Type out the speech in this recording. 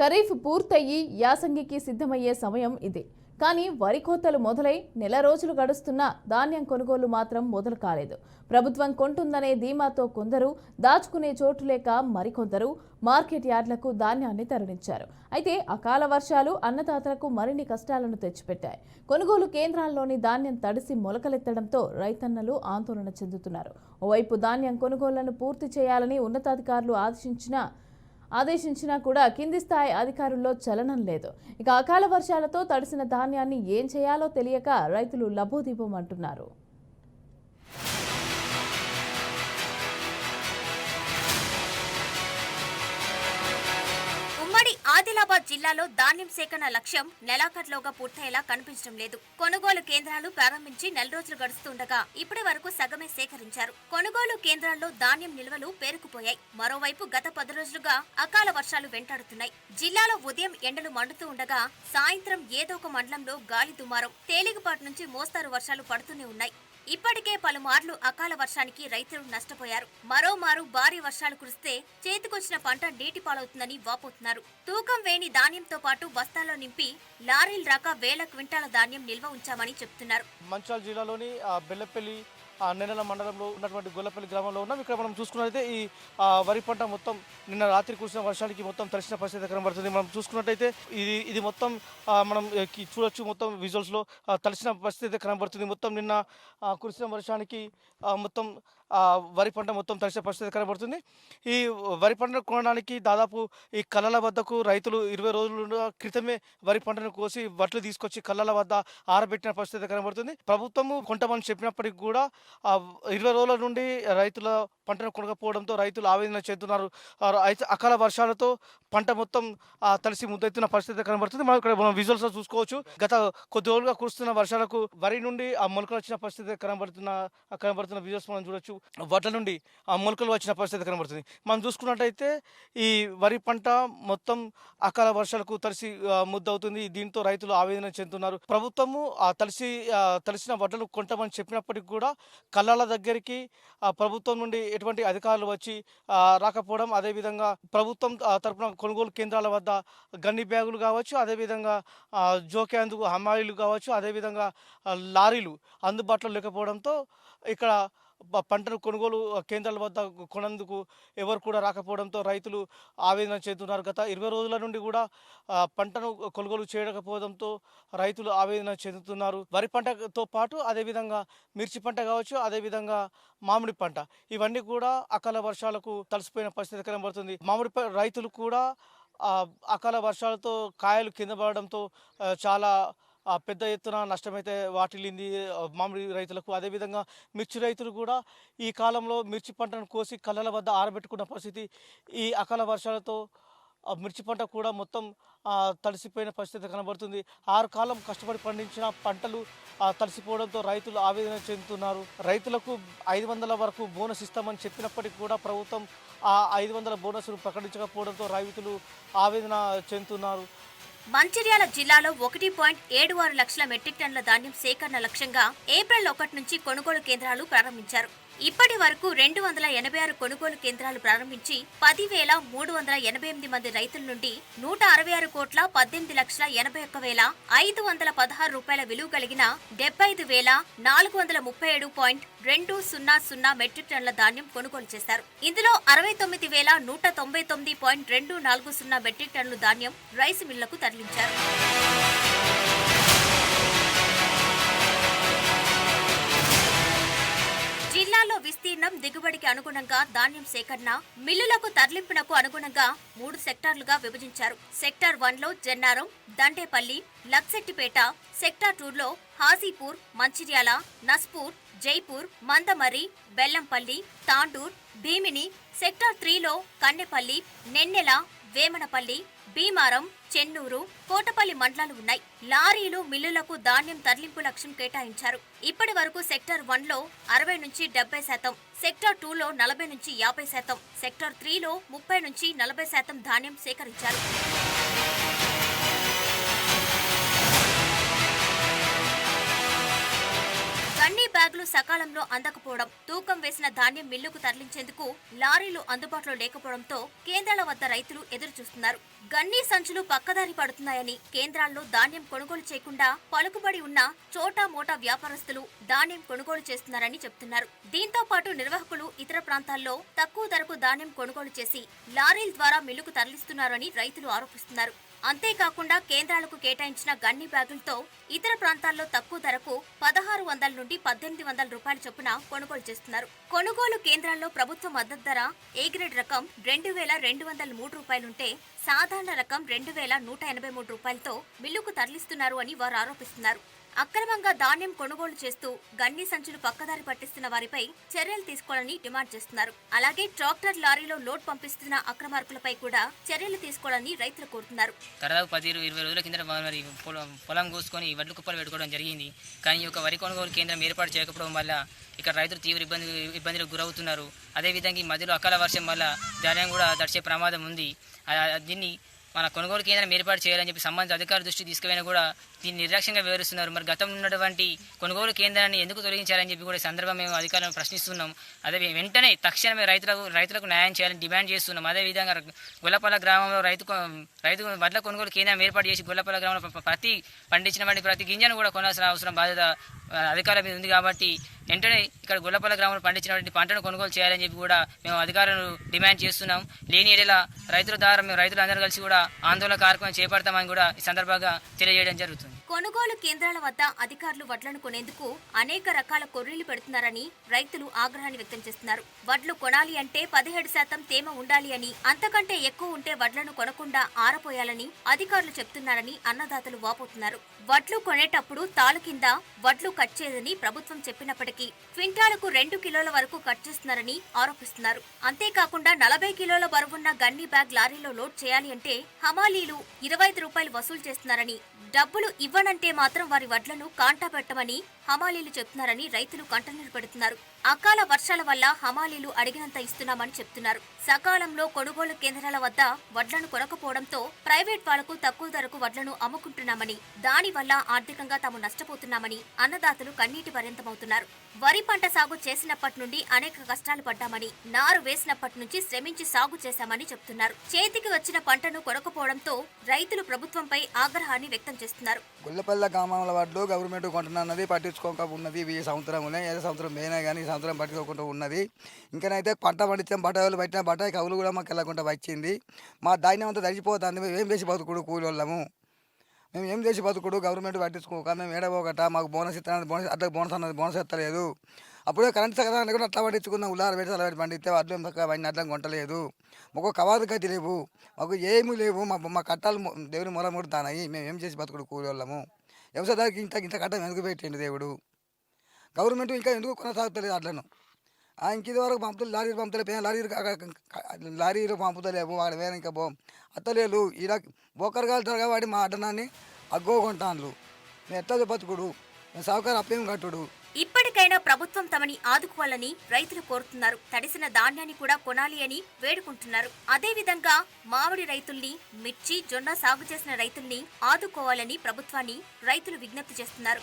ఖరీఫ్ పూర్తయ్యి యాసంగికి సిద్ధమయ్యే సమయం ఇది. కానీ వరి కోతలు మొదలై నెల రోజులు గడుస్తున్నా ధాన్యం కొనుగోలు మాత్రం మొదలు కాలేదు. ప్రభుత్వం కొంటుందనే ధీమాతో కొందరు, దాచుకునే చోటు లేక మరికొందరు మార్కెట్ యార్డులకు ధాన్యాన్ని తరలించారు. అయితే అకాల వర్షాలు అన్నదాతలకు మరిన్ని కష్టాలను తెచ్చిపెట్టాయి. కొనుగోలు కేంద్రాల్లోని ధాన్యం తడిసి మొలకలెత్తడంతో రైతన్నలు ఆందోళన చెందుతున్నారు. ఓవైపు ధాన్యం కొనుగోళ్లను పూర్తి చేయాలని ఉన్నతాధికారులు ఆదేశించినా కూడా కింది స్థాయి అధికారుల్లో చలనం లేదు. ఇక అకాల వర్షాలతో తడిసిన ధాన్యాన్ని ఏం చేయాలో తెలియక రైతులు లబోదిబోమంటున్నారు. ఆదిలాబాద్ జిల్లాలో ధాన్యం సేకరణ లక్ష్యం నెలాఖరులోగా పూర్తయ్యేలా కనిపించడం లేదు. కొనుగోలు కేంద్రాలు ప్రారంభించి నెల రోజులు గడుస్తుండగా ఇప్పటి వరకు సగమే సేకరించారు. కొనుగోలు కేంద్రాల్లో ధాన్యం నిల్వలు పేరుకుపోయాయి. మరోవైపు గత 10 రోజులుగా అకాల వర్షాలు వెంటాడుతున్నాయి. జిల్లాలో ఉదయం ఎండలు మండుతూ ఉండగా సాయంత్రం ఏదో ఒక మండలంలో గాలి దుమారం, తేలికపాటి నుంచి మోస్తారు వర్షాలు పడుతూనే ఉన్నాయి. ఇప్పటికే పలుమార్లు అకాల వర్షానికి రైతులు నష్టపోయారు. మరోమారు భారీ వర్షాలు కురిస్తే చేతికొచ్చిన పంట నీటి పాలవుతుందని వాపోతున్నారు. తూకం వేని ధాన్యంతో పాటు బస్తాల్లో నింపి లారీలు రాక వేల క్వింటాల ధాన్యం నిల్వ ఉంచామని చెప్తున్నారు. మంచిర్యాల జిల్లాలోని బెల్లపల్లి నెనెల మండలంలో ఉన్నటువంటి గొల్లపల్లి గ్రామంలో ఉన్నాం. ఇక్కడ మనం చూసుకున్నట్లయితే ఈ వరి పంట మొత్తం నిన్న రాత్రి కురిసిన వర్షానికి మొత్తం తడిసిన పరిస్థితి కనబడుతుంది. మనం చూసుకున్నట్టయితే ఇది మొత్తం మనం చూడొచ్చు. మొత్తం విజువల్స్లో తడిసిన పరిస్థితి కనబడుతుంది. మొత్తం నిన్న కురిసిన వర్షానికి మొత్తం వరి పంట మొత్తం తడిసిన పరిస్థితి కనబడుతుంది. ఈ వరి పంటను కొనడానికి దాదాపు ఈ కళ్ళల వద్దకు రైతులు 20 రోజుల క్రితమే వరి పంటను కోసి వడ్లు తీసుకొచ్చి కళ్ళల వద్ద ఆరబెట్టిన పరిస్థితి కనబడుతుంది. ప్రభుత్వము కొంటమని చెప్పినప్పటికీ కూడా 20 రోజుల నుండి రైతుల పంటను కొనకపోవడంతో రైతులు ఆవేదన చెందుతున్నారు. అయితే అకాల వర్షాలతో పంట మొత్తం తడిసి ముద్దెత్తిన పరిస్థితి కనబడుతుంది. మనం ఇక్కడ మనం విజువల్స్ చూసుకోవచ్చు. గత కొద్ది రోజులుగా కురుస్తున్న వర్షాలకు వరి నుండి ఆ మొలకలు వచ్చిన పరిస్థితి కనబడుతున్న విజువల్స్ మనం చూడొచ్చు. వడ్ల నుండి ఆ మొలకలు వచ్చిన పరిస్థితి కనబడుతుంది. మనం చూసుకున్నట్టయితే ఈ వరి పంట మొత్తం అకాల వర్షాలకు తడిసి ముద్దవుతుంది. దీంతో రైతులు ఆవేదన చెందుతున్నారు. ప్రభుత్వము తడిసిన వడ్లను కొంటామని చెప్పినప్పటికీ కూడా కళ్ళాల దగ్గరికి ప్రభుత్వం నుండి ఎటువంటి అధికారులు వచ్చి రాకపోవడం, అదేవిధంగా ప్రభుత్వం తరపున కొనుగోలు కేంద్రాల వద్ద గన్ని బ్యాగులు కావచ్చు, అదేవిధంగా జోకేందుకు హమాలీలు కావచ్చు, అదేవిధంగా లారీలు అందుబాటులో లేకపోవడంతో ఇక్కడ పంటను కొనుగోలు కేంద్రాల వద్ద కొనందుకు ఎవరు కూడా రాకపోవడంతో రైతులు ఆవేదన చెందుతున్నారు. గత 20 రోజుల నుండి కూడా పంటను కొనుగోలు చేయకపోవడంతో రైతులు ఆవేదన చెందుతున్నారు. వరి పంటతో పాటు అదేవిధంగా మిర్చి పంట కావచ్చు, అదేవిధంగా మామిడి పంట, ఇవన్నీ కూడా అకాల వర్షాలకు తడిసిపోయిన పరిస్థితి కనబడుతుంది. మామిడి రైతులు కూడా అకాల వర్షాలతో కాయలు కింద పడడంతో చాలా పెద్ద ఎత్తున నష్టమైతే వాటిల్లింది మామిడి రైతులకు. అదేవిధంగా మిర్చి రైతులు కూడా ఈ కాలంలో మిర్చి పంటను కోసి కళ్ళల వద్ద ఆరబెట్టుకున్న పరిస్థితి. ఈ అకాల వర్షాలతో మిర్చి పంట కూడా మొత్తం తడిసిపోయిన పరిస్థితి కనబడుతుంది. 6 కాలం కష్టపడి పండించిన పంటలు తడిసిపోవడంతో రైతులు ఆవేదన చెందుతున్నారు. రైతులకు 500 వరకు బోనస్ ఇస్తామని చెప్పినప్పటికీ కూడా ప్రభుత్వం ఆ 500 బోనస్ను ప్రకటించకపోవడంతో రైతులు ఆవేదన చెందుతున్నారు. మంచిర్యాల జిల్లాలో 1.76 లక్షల మెట్రిక్ టన్నుల ధాన్యం సేకరణ లక్ష్యంగా ఏప్రిల్ 1 నుంచి కొనుగోలు కేంద్రాలు ప్రారంభించారు. ఇప్పటి వరకు 286 కొనుగోలు కేంద్రాలు ప్రారంభించి 10,388 మంది రైతుల నుండి 166,18,81,516 రూపాయల విలువ కలిగిన 75,437.200 మెట్రిక్ టన్నుల ధాన్యం కొనుగోలు చేశారు. ఇందులో 69,199.240 మెట్రిక్ టన్నుల ధాన్యం రైస్ మిల్లులకు తరలించారు. జిల్లాలో విస్తీర్ణం, దిగుబడికి అనుగుణంగా ధాన్యం సేకరణ, మిల్లులకు తరలింపునకు అనుగుణంగా 3 సెక్టార్లుగా విభజించారు. సెక్టార్ 1లో జన్నారం, దండేపల్లి, లక్సెట్టిపేట, సెక్టార్ 2లో హాజీపూర్, మంచిర్యాల, నస్పూర్, జైపూర్, మందమర్రి, బెల్లంపల్లి, తాండూర్, భీమిని, సెక్టార్ 3లో కన్నెపల్లి, నెన్నెల, వేమనపల్లి, భీమారం, చెన్నూరు, కోటపల్లి మండలాలు ఉన్నాయి. లారీలు, మిల్లులకు ధాన్యం తరలింపు లక్ష్యం కేటాయించారు. ఇప్పటి వరకు సెక్టార్ 1లో 60 నుంచి 70%, సెక్టార్ 2లో 40 నుంచి 50%, సెక్టార్ 3లో 30 నుంచి 40% ధాన్యం సేకరించారు. బ్యాగులు సకాలంలో అందకపోవడం, తూకం వేసిన ధాన్యం మిల్లుకు తరలించేందుకు లారీలు అందుబాటులో లేకపోవడంతో కేంద్రాల వద్ద రైతులు ఎదురు చూస్తున్నారు. గన్నీ సంచులు పక్కదారి పడుతున్నాయని, కేంద్రాల్లో ధాన్యం కొనుగోలు చేయకుండా పలుకుబడి ఉన్న చోటా మోటా వ్యాపారస్తులు ధాన్యం కొనుగోలు చేస్తున్నారని చెబుతున్నారు. దీంతో పాటు నిర్వాహకులు ఇతర ప్రాంతాల్లో తక్కువ ధరకు ధాన్యం కొనుగోలు చేసి లారీల ద్వారా మిల్లుకు తరలిస్తున్నారని రైతులు ఆరోపిస్తున్నారు. అంతేకాకుండా కేంద్రాలకు కేటాయించిన గన్ని బ్యాగులతో ఇతర ప్రాంతాల్లో తక్కువ ధరకు 1600 నుండి 1800 రూపాయల చొప్పున కొనుగోలు చేస్తున్నారు. కొనుగోలు కేంద్రాల్లో ప్రభుత్వ మద్దతు ధర ఏ గ్రేడ్ రకం 2203 రూపాయలుంటే సాధారణ రకం 2183 రూపాయలతో మిల్లుకు తరలిస్తున్నారు అని వారు ఆరోపిస్తున్నారు. అక్రమంగా ధాన్యం కొనుగోలు చేస్తూ గన్ని సంచులు పక్కదారి పట్టిస్తున్న వారిపై చర్యలు తీసుకోవాలని డిమాండ్ చేస్తున్నారు. అలాగే ట్రాక్టర్ లారీలో లోడ్ పంపిస్తున్న అక్రమార్కులపై కూడా చర్యలు తీసుకోవాలని రైతులు కోరుతున్నారు. దాదాపు 10-20 రోజుల కింద మరి పొలం కోసుకొని వడ్లు కుప్పలు పెట్టుకోవడం జరిగింది. కానీ ఒక వరి కొనుగోలు కేంద్రం ఏర్పాటు చేయకపోవడం వల్ల ఇక్కడ రైతులు తీవ్ర ఇబ్బందులకు గురవుతున్నారు. అదేవిధంగా ఈ మధ్యలో అకాల వర్షం వల్ల ధాన్యం కూడా దడిచే ప్రమాదం ఉంది. దీన్ని మన కొనుగోలు కేంద్రం ఏర్పాటు చేయాలని చెప్పి సంబంధిత అధికారుల దృష్టి తీసుకుపోయినా కూడా దీన్ని నిర్లక్ష్యంగా వివరిస్తున్నారు. మరి గతంలో ఉన్నటువంటి కొనుగోలు కేంద్రాన్ని ఎందుకు తొలగించాలని చెప్పి కూడా ఈ సందర్భంగా మేము అధికారులను ప్రశ్నిస్తున్నాం. అదే వెంటనే తక్షణమే రైతులకు న్యాయం చేయాలని డిమాండ్ చేస్తున్నాం. అదేవిధంగా గొల్లపల్ల గ్రామంలో రైతు వడ్ల కొనుగోలు కేంద్రం ఏర్పాటు చేసి గొల్లపల్ల గ్రామంలో పండించినటువంటి ప్రతి గింజను కూడా కొనాల్సిన అవసరం బాధ్యత అధికారుల మీద ఉంది. కాబట్టి వెంటనే ఇక్కడ గొల్లపల్ల గ్రామంలో పండించినటువంటి పంటను కొనుగోలు చేయాలని చెప్పి కూడా మేము అధికారులను డిమాండ్ చేస్తున్నాం. లేని ఏడల రైతుల ద్వారా మేము రైతులందరూ కలిసి కూడా ఆందోళన కార్యక్రమం చేపడతామని కూడా ఈ సందర్భంగా తెలియజేయడం జరుగుతుంది. కొనుగోలు కేంద్రాల వద్ద అధికారులు వడ్లను కొనేందుకు అనేక రకాల కొర్రీలు పెడుతున్నారని రైతులు ఆగ్రహాన్ని వ్యక్తం చేస్తున్నారు. వడ్లు కొనాలి అంటే 17% తేమ ఉండాలి అని, అంతకంటే ఎక్కువ ఉంటే వడ్లను కొనకుండా ఆరపోయాలని అధికారులు చెప్తున్నారని అన్నదాతలు వాపోతున్నారు. వడ్లు కొనేటప్పుడు తాలు కింద వడ్లు కట్ చేయదని ప్రభుత్వం చెప్పినప్పటికీ క్వింటాలకు 2 కిలోల వరకు కట్ చేస్తున్నారని ఆరోపిస్తున్నారు. అంతేకాకుండా 40 కిలోల బరువున్న గన్ని బ్యాగ్ లారీలో లోడ్ చేయాలి అంటే హమాలీలు 25 రూపాయలు వసూలు చేస్తున్నారని, డబ్బులు ఇవ్వనంటే మాత్రం వారి వడ్లను కాంటా పెట్టమని హమాలీలు చెప్తున్నారని రైతులు కంటనీరు పెడుతున్నారు. అకాల వర్షాల వల్ల హమాలీలు అడిగినంత ఇస్తున్నామని చెప్తున్నారు. సకాలంలో కొనుగోలు కేంద్రాల వద్ద వడ్లను కొనకపోవడంతో ప్రైవేట్ వాళ్లకు తక్కువ ధరకు వడ్లను అమ్ముకుంటున్నామని, దానివల్ల ఆర్థికంగా తాము నష్టపోతున్నామని అన్నదాతలు కన్నీటి పర్యంతమవుతున్నారు. వరి పంట సాగు చేసినప్పటి నుండి అనేక కష్టాలు పడ్డామని, నారు వేసినప్పటి నుంచి శ్రమించి సాగు చేశామని చెప్తున్నారు. చేతికి వచ్చిన పంటను కొనకపోవడంతో రైతులు ప్రభుత్వంపై ఆగ్రహాన్ని వ్యక్తం చేస్తున్నారు. గొల్లపల్ల గ్రామంలో వడ్లు గవర్నమెంట్ కొంటున్నది, పట్టించుకోక ఉన్నది. ఈ సంవత్సరం ఏదో సంవత్సరం పోయినా కానీ ఈ సంవత్సరం పట్టించుకోకుండా ఉన్నది. ఇంకనైతే పంట పండించాం, బట్టలు పట్టిన బట్ట కవులు కూడా మాకు వెళ్ళకుండా వచ్చింది. మా ధాన్యం అంతా తడిచిపోతుంది. మేము ఏం చేసి బతుకుడు కూలి వాళ్ళము, మేము ఏం చేసి బతుకుడు. గవర్నమెంట్ పట్టించుకోక మేము ఏడపోకట మాకు బోనస్ ఇస్తానని బోనస్ అన్నది బోనస్ ఎత్తలేదు. అప్పుడే కరెంట్ సగదాన్ని కూడా అట్లా పట్టించుకున్నాం. ఉల్లార పెట్టి అలా పండిస్తే వడ్లు అవన్నీ అట్లా కొంటలేదు. మాకు కవాదు గతి లేవు, మాకు ఏమీ లేవు. మా కట్టాలు దేవుని మొర ముడుతాయి. మేము ఏం చేసి బతుకుడు కూలి వాళ్ళము. వ్యవసాయానికి ఇంత కట్టం ఎందుకు పెట్టిండు దేవుడు. గవర్నమెంట్ ఇంకా ఎందుకు కొనసాగుతలేదు అట్లను. ఇంక ఇది వరకు పంపుతలు లారీలు పంపుతలే, లారీలు పంపుతలేవు. వాడు వేరే ఇంకా అత్తలేలు. ఇలా బోకరగాలు వాడి మా అడ్డనాన్ని అగ్గో కొంటాన్లు. మేము ఎట్లా బతుకుడు, మేము సహకారం అప్పేం కట్టుడు. ఇప్పటికైనా ప్రభుత్వం తమని ఆదుకోవాలని రైతులు కోరుతున్నారు. తడిసిన ధాన్యాన్ని కూడా కొనాలి అని వేడుకుంటున్నారు. అదేవిధంగా మామిడి రైతుల్ని, మిర్చి, జొన్న సాగు చేసిన రైతుల్ని ఆదుకోవాలని ప్రభుత్వాన్ని రైతులు విజ్ఞప్తి చేస్తున్నారు.